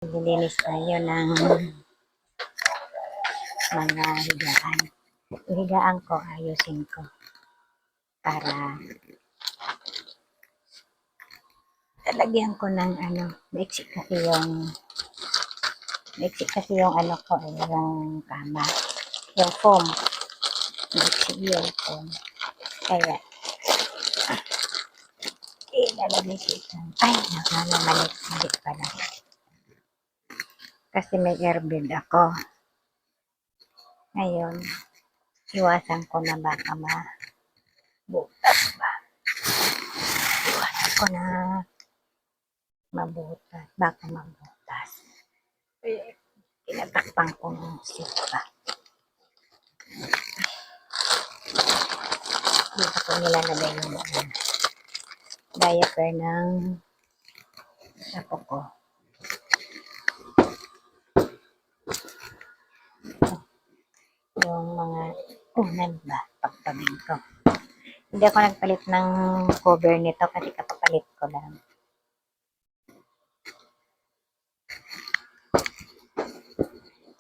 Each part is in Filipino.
Nililinis tayo ng mga higaan. Higaan ko, ayusin ko para lalagyan ko ng maiksi kasi yung ano ko, yung kama, yung foam, maiksi yung foam. Kaya ilalagay ko ito. Ay, nakamalit, hindi pala. Kasi may airbed ako. Ngayon, iwasan ko na baka mabutas ba. Iwasan ko na baka mabutas. Tinatakpan ko ng silpa. Dito ko nilalagay yung diaper ng apo ko. Yung mga unan ba, pagpabing ko. Hindi ako nagpalit ng cover nito kasi kapapalit ko lang.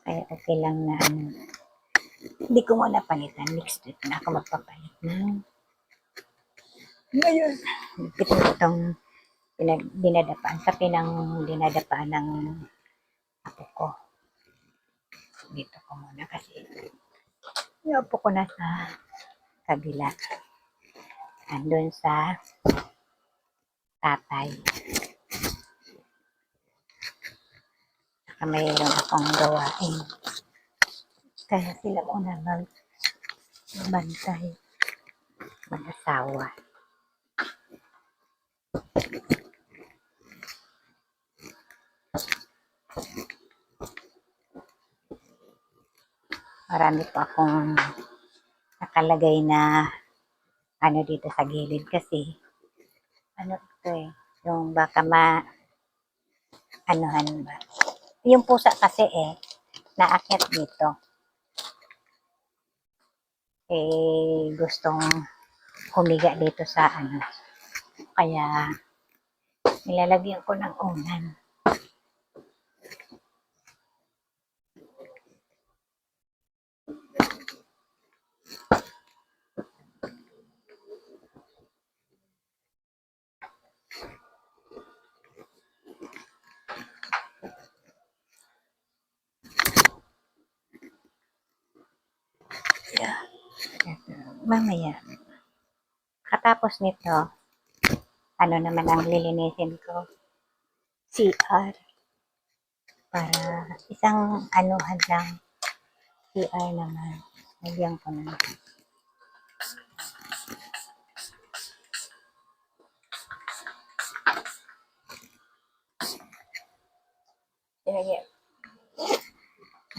Kaya okay lang na hindi ko muna palitan. Next week na ako magpapalit ng ngayon. Itong dinadapaan sa dinadapaan ng apo ko. Dito ko muna kasi yung apo ko na sa kabila. Andun sa tatay. Saka mayroon akong gawain. Kaya sila muna magbantay. Mag-asawa. Marami pa akong nakalagay na dito sa gilid kasi ito yung baka anuhan ba. Yung pusa kasi naakyat dito. Gustong humiga dito sa kaya nilalagyan ko ng unan. Yeah. Mamaya katapos nito naman ang lilinisin ko, CR, para isang anuhan lang, CR naman, nagyan ko na.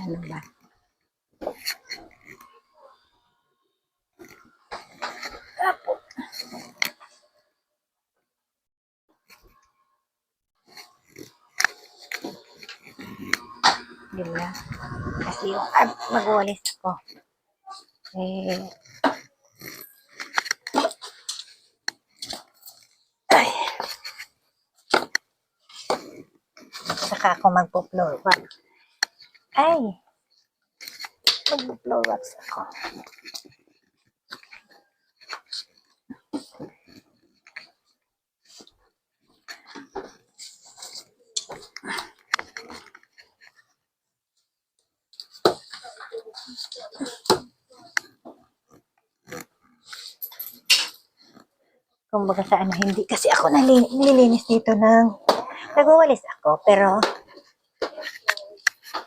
Ano ba? Apo. Diba? Kasi yung magwalis ako. Saka ako magpo-floor wax. Magpo-floor wax ako. Kumbaga sa hindi kasi ako nililinis dito nagwawalis ako, pero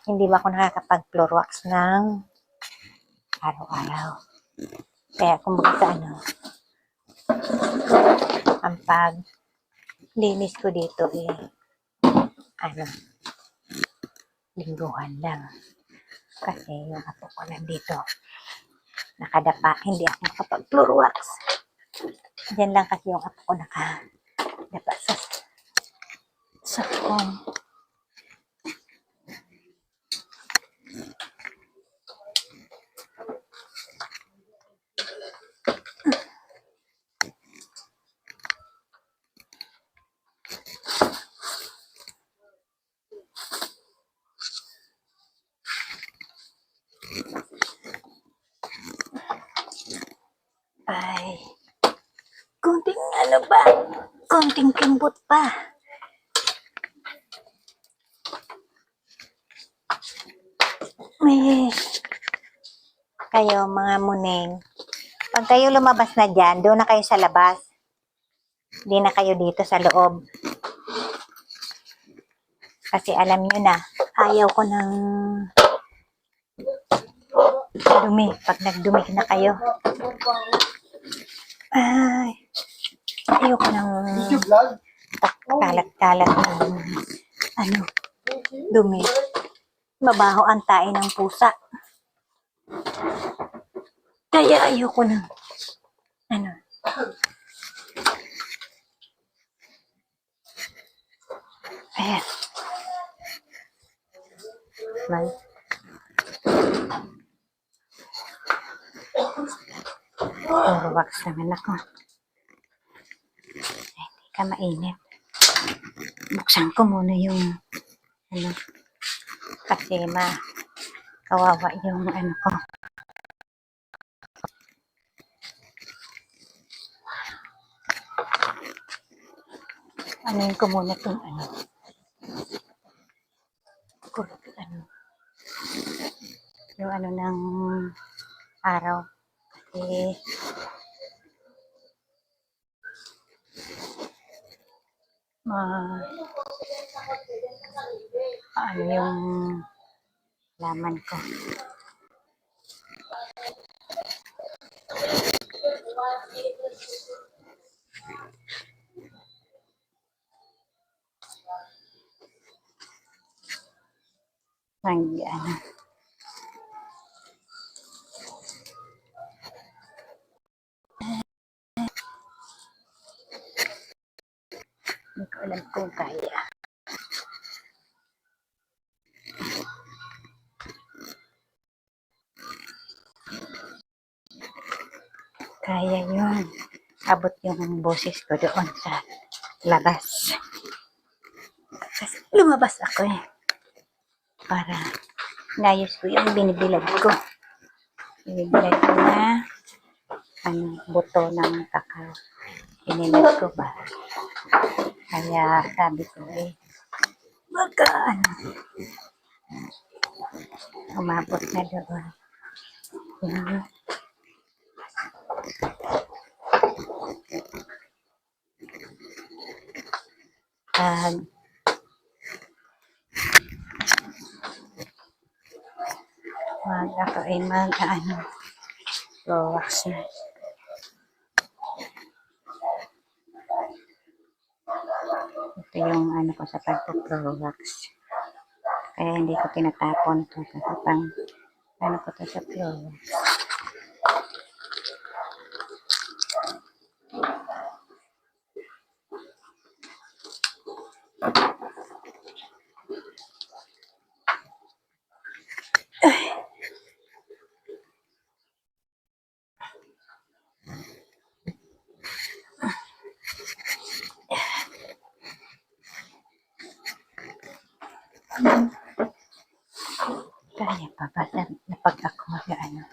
hindi ba ako nakakapag-floor wax ng araw-araw. Kaya kumbaga sa ang paglinis ko dito lingguhan lang. Kasi yung apo ko nandito nakadapa, hindi ako makapag-floor wax. Diyan lang kasi yung apo ko nakadapa sa phone. Ay, konting ano ba? Konting kimbot pa. May kayo mga muning. Pag kayo lumabas na dyan, doon na kayo sa labas. Hindi na kayo dito sa loob. Kasi alam nyo na, ayaw ko ng dumi. Pag nagdumi na kayo. Ay, ayaw ko ng kalat-kalat ng ano, dumi. Mabaho ang tae ng pusa. Kaya ayaw ko ng ano. Ayan. Man. Puro wax naman ako. Ay, hindi ka mainit. Buksan ko muna yung ano. Kasi kawawa yung ano ko. Anuin ko muna itong ano. Yung ano ng araw. Kasi ano yung laman ko. Ano. Hindi ko alam kung kaya. Kaya yun. Abot yung boses ko doon sa labas. Kasi lumabas ako eh. Para nayos ko yung binibilad ko. Binibilad ko na buto ng kakao. Binilad ko ba? Kaya sabi ko eh, baka umabot na doon. Ako ay wax na. Ito yung ko sa pagpo-pro-wax. Kaya hindi ko tinatapon ito. Kasi pang ko to sa pro-wax. Kaya pa ba na pag ako mag-ano?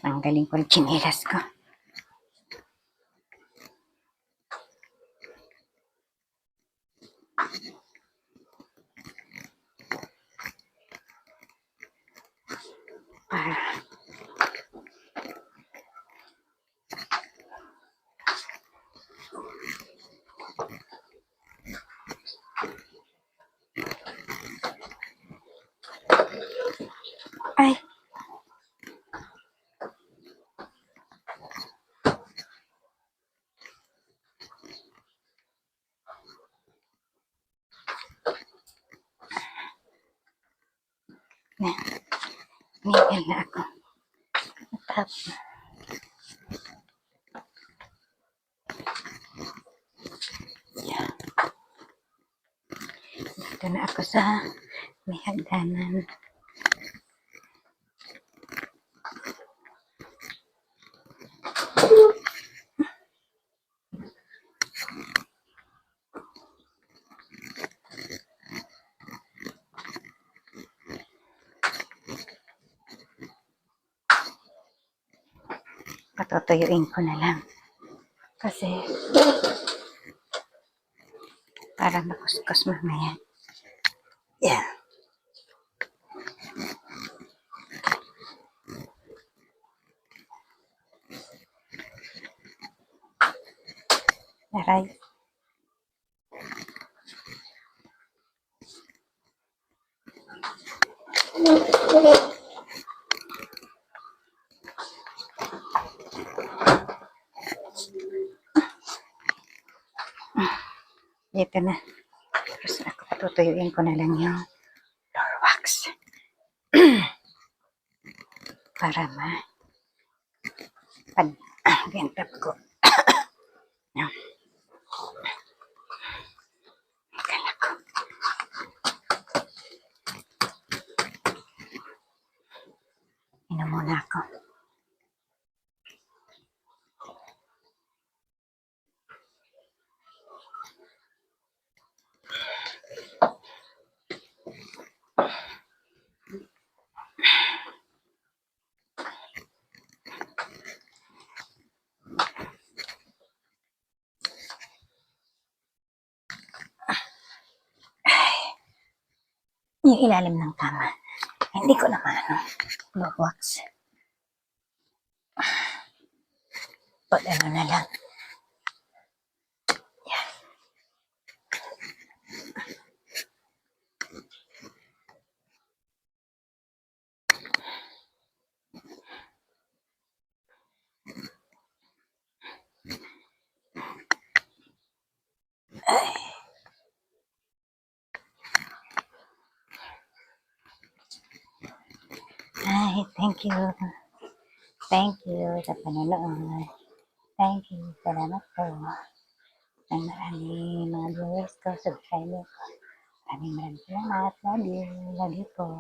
Ang galing ko ng chinelas ko. Tumigil na ako. Tapos, dito na ako sa may hagdanan. Patutuyuin ko na lang. Kasi, para makuskus mamaya. Yan. Aray. Dito na. Tapos ako patutuyuin ko na lang yung floor wax. Para pag-gantap ko. Yan. Kala ko. Inom muna ako. Yung ilalim ng kama. Hindi ko naman floor wax. Pag ano na lang. Yan. Ay, thank you. Thank you sa panonood. Thank you. Salamat po. Ang maraming mga viewers ko, subscriber ko. Maraming salamat. Love you. Love you po.